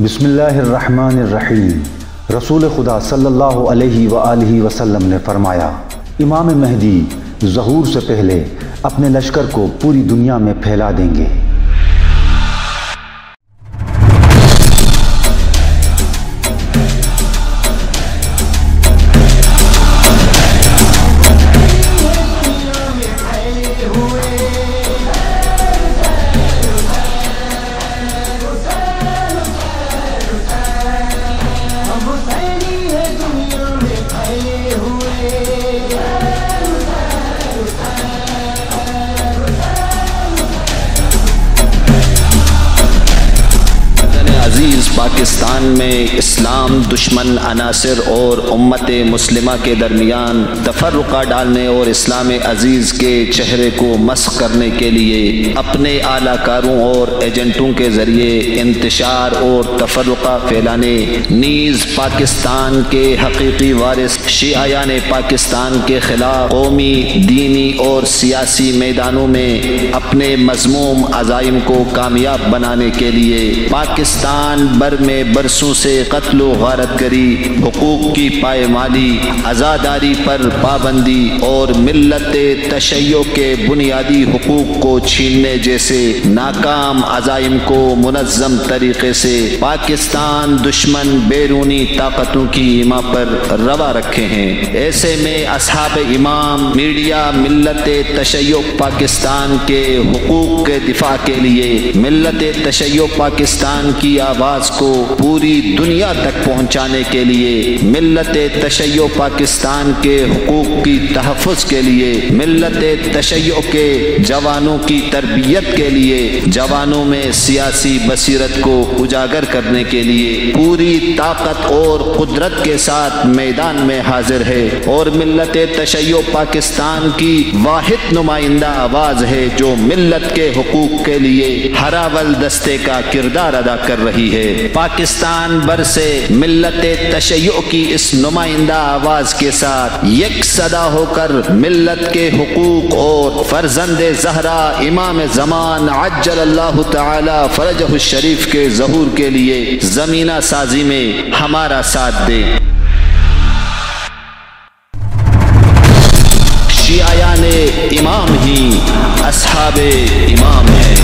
بسم اللہ الرحمن الرحیم۔ رسول خدا صلی اللہ علیہ وآلہ وسلم نے فرمایا، امام مہدی ظہور سے پہلے اپنے لشکر کو پوری دنیا میں پھیلا دیں گے۔ پاکستان میں اسلام دشمن عناصر اور امت مسلمہ کے درمیان تفرقہ ڈالنے اور اسلام عزیز کے چہرے کو مسخ کرنے کے لیے اپنے اعلی کاروں اور ایجنٹوں کے ذریعے انتشار اور تفرقہ پھیلانے، نیز پاکستان کے حقیقی وارث شیعیان پاکستان کے خلاف قومی، دینی اور سیاسی میدانوں میں اپنے مذموم عزائم کو کامیاب بنانے کے لیے پاکستان بھر میں برسوں سے قتل و غارت گری، حقوق کی پائمالی، عزاداری پر پابندی اور ملت تشیع کے بنیادی حقوق کو چھیننے جیسے ناکام عزائم کو منظم طریقے سے پاکستان دشمن بیرونی طاقتوں کی ایما پر روا رکھے ہیں۔ ایسے میں اصحاب امام میڈیا ملت تشیع پاکستان کے حقوق کے دفاع کے لیے ملت تشیع پاکستان کی آواز کو پوری دنیا تک پہنچانے کے لیے، ملت تشیع پاکستان کے حقوق کی تحفظ کے لیے، ملت تشیع کے جوانوں کی تربیت کے لیے، جوانوں میں سیاسی بصیرت کو اجاگر کرنے کے لیے پوری طاقت اور قدرت کے ساتھ میدان میں حاضر ہے، اور ملت تشیع پاکستان کی واحد نمائندہ آواز ہے جو ملت کے حقوق کے لیے ہراول دستے کا کردار ادا کر رہی ہے۔ پاکستان بھر سے ملت تشیع کی اس نمائندہ آواز کے ساتھ یک صدا ہو کر ملت کے حقوق اور فرزند زہرا امام زمان عجل اللہ تعالی فرجہ الشریف کے ظہور کے لیے زمینہ سازی میں ہمارا ساتھ دیں۔ شیعیان امام ہی اصحاب امام ہیں۔